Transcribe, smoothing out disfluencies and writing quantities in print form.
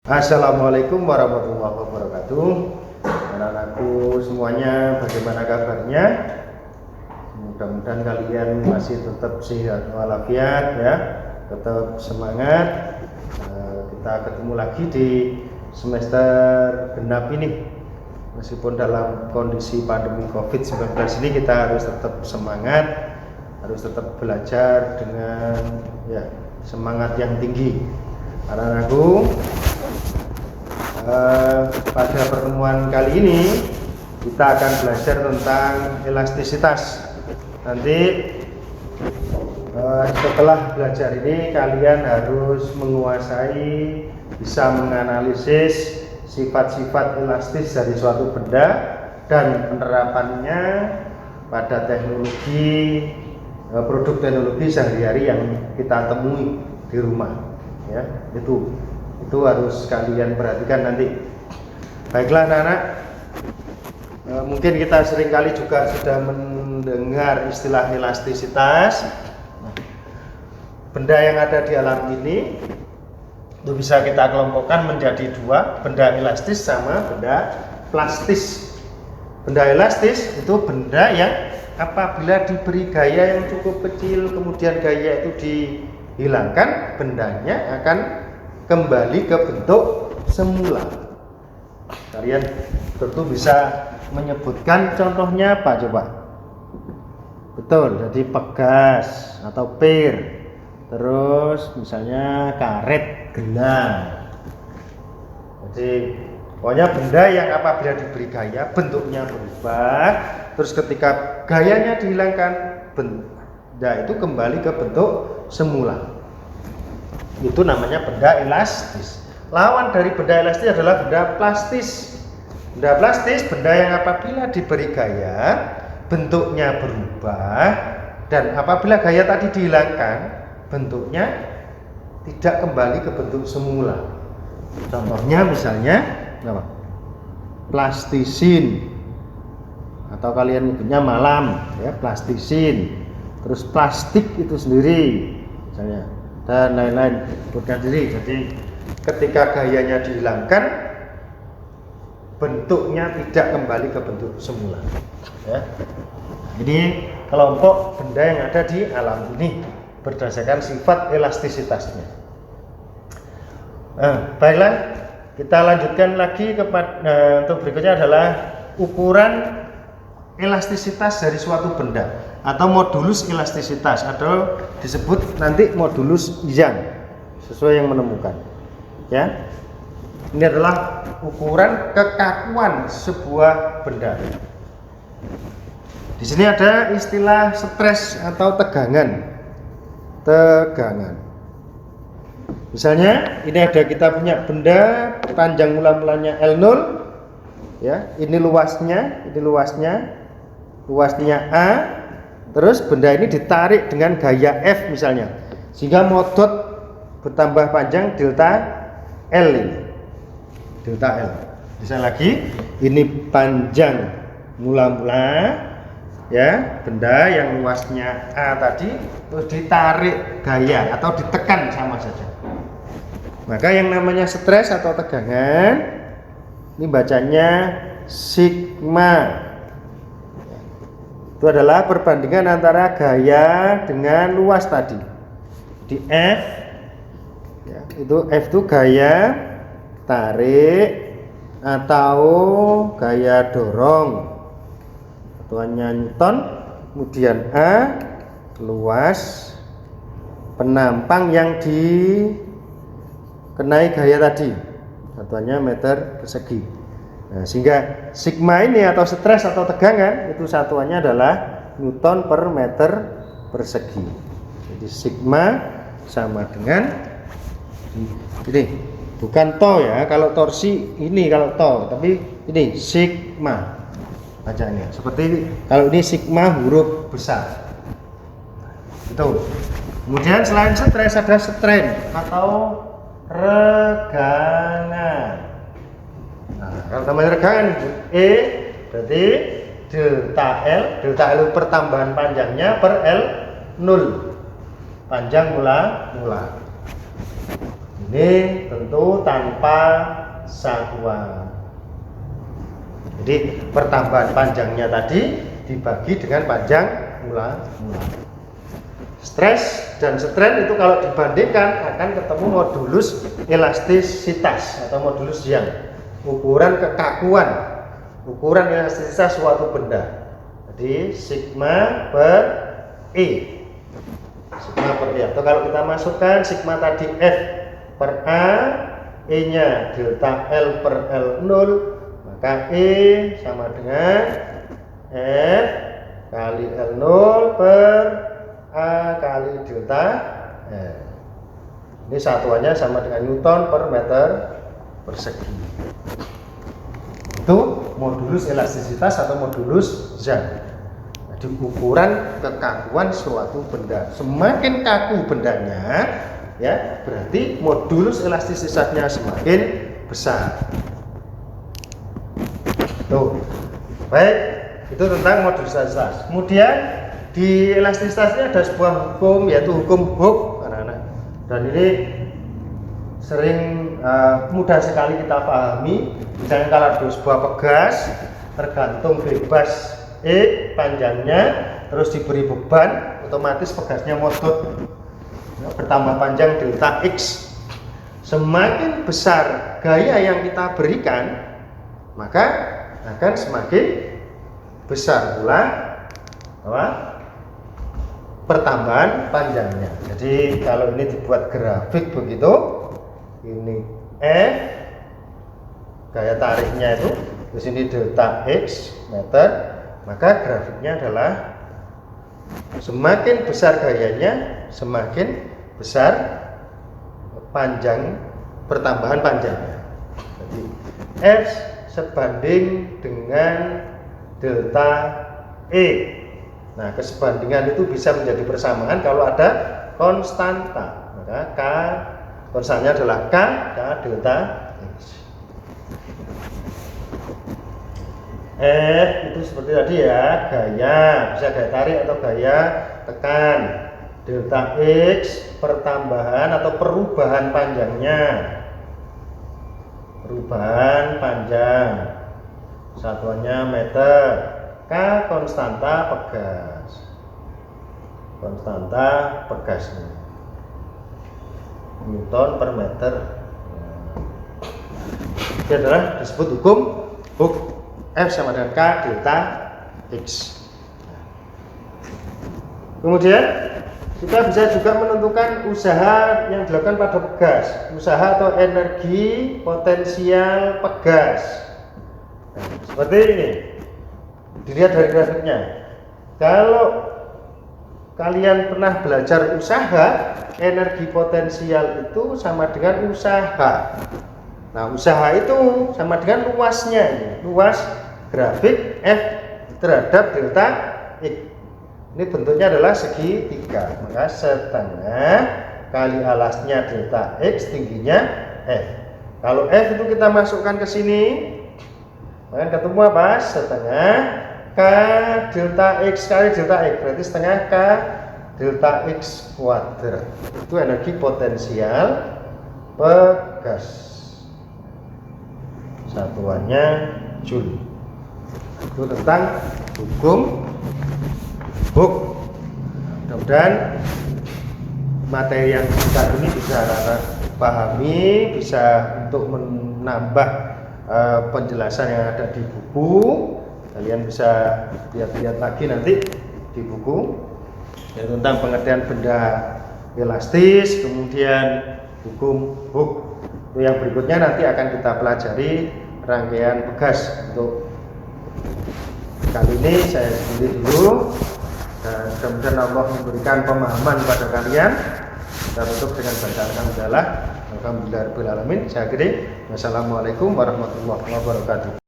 Assalamualaikum warahmatullahi wabarakatuh. Anak-anakku semuanya, bagaimana kabarnya? Mudah-mudahan kalian masih tetap sehat walafiat ya, tetap semangat. Kita ketemu lagi di semester genap ini. Meskipun dalam kondisi pandemi COVID-19 ini, kita harus tetap semangat, harus tetap belajar dengan semangat yang tinggi. Anak-anakku, pada pertemuan kali ini kita akan belajar tentang elastisitas. Nanti setelah belajar ini kalian harus menguasai, bisa menganalisis sifat-sifat elastis dari suatu benda dan penerapannya pada teknologi, produk teknologi sehari-hari yang kita temui di rumah ya. Itu harus kalian perhatikan nanti. Baiklah anak-anak, mungkin kita seringkali juga sudah mendengar istilah elastisitas. Benda yang ada di alam ini itu bisa kita kelompokkan menjadi dua, benda elastis sama benda plastis. Benda elastis itu benda yang apabila diberi gaya yang cukup kecil, kemudian gaya itu dihilangkan, bendanya akan kembali ke bentuk semula. Kalian tentu bisa menyebutkan contohnya apa coba? Betul, jadi pegas atau pir. Terus misalnya karet, gelang. Jadi pokoknya benda yang apabila diberi gaya bentuknya berubah, terus ketika gayanya dihilangkan, benda itu kembali ke bentuk semula. Itu namanya benda elastis. Lawan dari benda elastis adalah benda plastis. Benda plastis, benda yang apabila diberi gaya bentuknya berubah, dan apabila gaya tadi dihilangkan, bentuknya tidak kembali ke bentuk semula. Contohnya misalnya apa? Plastisin, atau kalian nyebutnya malam ya, plastisin. Terus plastik itu sendiri misalnya, dan lain-lain bukan diri. Jadi ketika gayanya dihilangkan, bentuknya tidak kembali ke bentuk semula ya. Ini kelompok benda yang ada di alam ini berdasarkan sifat elastisitasnya. Baiklah, kita lanjutkan lagi kepada untuk berikutnya adalah ukuran elastisitas dari suatu benda atau modulus elastisitas, atau disebut nanti modulus Young sesuai yang menemukan ya. Ini adalah ukuran kekakuan sebuah benda. Di sini ada istilah stres atau tegangan. Misalnya ini ada, kita punya benda panjang mula-mulanya L0 ya, ini luasnya A. Terus benda ini ditarik dengan gaya F misalnya, sehingga modot bertambah panjang delta L ini. Delta L. Bisa lagi, ini panjang mula-mula ya, benda yang luasnya A tadi, terus ditarik gaya atau ditekan sama saja. Maka yang namanya stres atau tegangan ini bacanya sigma. Itu adalah perbandingan antara gaya dengan luas tadi. Di F ya, itu F itu gaya tarik atau gaya dorong, satuannya Newton. Kemudian A luas penampang yang dikenai gaya tadi, satuannya meter persegi. Nah, sehingga sigma ini atau stres atau tegangan itu satuannya adalah Newton per meter persegi. Jadi sigma sama dengan ini, bukan to ya, kalau torsi ini kalau to, tapi ini sigma bacanya. Seperti kalau ini sigma huruf besar. Itu. Kemudian selain stres ada strain atau regangan. Nah, kalau namanya regangan E berarti delta L. Delta L pertambahan panjangnya per L 0, panjang mula-mula. Ini tentu tanpa satuan. Jadi pertambahan panjangnya tadi dibagi dengan panjang mula. Stres dan strain itu kalau dibandingkan akan ketemu modulus elastisitas atau modulus yang ukuran kekakuan, ukuran elastisitas suatu benda. Jadi sigma per E. Sigma per E. Atau kalau kita masukkan sigma tadi F per A, E-nya delta L per L0, maka E sama dengan F kali L0 per A kali delta L. Ini satuannya sama dengan Newton per meter persegi. Itu modulus elastisitas atau modulus Young. Jadi ukuran kekakuan suatu benda. Semakin kaku bendanya, ya berarti modulus elastisitasnya semakin besar. Tuh, baik, itu tentang modulus elastisitas. Kemudian di elastisitas ini ada sebuah hukum, yaitu hukum Hooke, anak-anak. Dan ini sering mudah sekali kita pahami. Misalnya kalau ada sebuah pegas tergantung bebas E panjangnya, terus diberi beban, otomatis pegasnya ngotot, bertambah panjang delta X. Semakin besar gaya yang kita berikan, maka akan semakin besar pula pertambahan panjangnya. Jadi kalau ini dibuat grafik begitu, ini F gaya tariknya itu, di sini delta X meter, maka grafiknya adalah semakin besar gayanya, semakin besar panjang pertambahan panjangnya. Jadi F sebanding dengan delta E. Nah, kesebandingan itu bisa menjadi persamaan kalau ada konstanta. Maka K konstannya adalah K delta X. F itu seperti tadi ya, gaya, bisa gaya tarik atau gaya tekan. Delta X pertambahan atau perubahan panjangnya. Perubahan panjang. Satuannya meter. K konstanta pegas. Konstanta pegasnya. Newton per meter. Ini adalah disebut hukum Hooke. F sama dengan K delta X. Kemudian kita bisa juga menentukan usaha yang dilakukan pada pegas, usaha atau energi potensial pegas. Nah, seperti ini. Dilihat dari grafiknya. Kalau kalian pernah belajar usaha, energi potensial itu sama dengan usaha. Nah, usaha itu sama dengan luasnya, luas grafik F terhadap delta X. Ini bentuknya adalah segitiga, maka setengah kali alasnya delta X, tingginya F. Kalau F itu kita masukkan ke sini, maka ketemu apa? Setengah K delta X kali delta X, berarti setengah K delta X kuadrat. Itu energi potensial pegas. Satuannya Joule. Itu tentang hukum Hooke. Mudah-mudahan materi yang kita ini bisa pahami, bisa untuk menambah penjelasan yang ada di buku. Kalian bisa lihat-lihat lagi nanti di buku ya, tentang pengertian benda elastis, kemudian hukum Hooke. Yang berikutnya nanti akan kita pelajari rangkaian pegas. Untuk kali ini saya sendiri dulu, dan mudah-mudahan Allah memberikan pemahaman pada kalian. Kita tutup dengan bacaan alhamdulillah. Alhamdulillahirabbil alamin. Saya akhiri. Wassalamualaikum warahmatullahi wabarakatuh.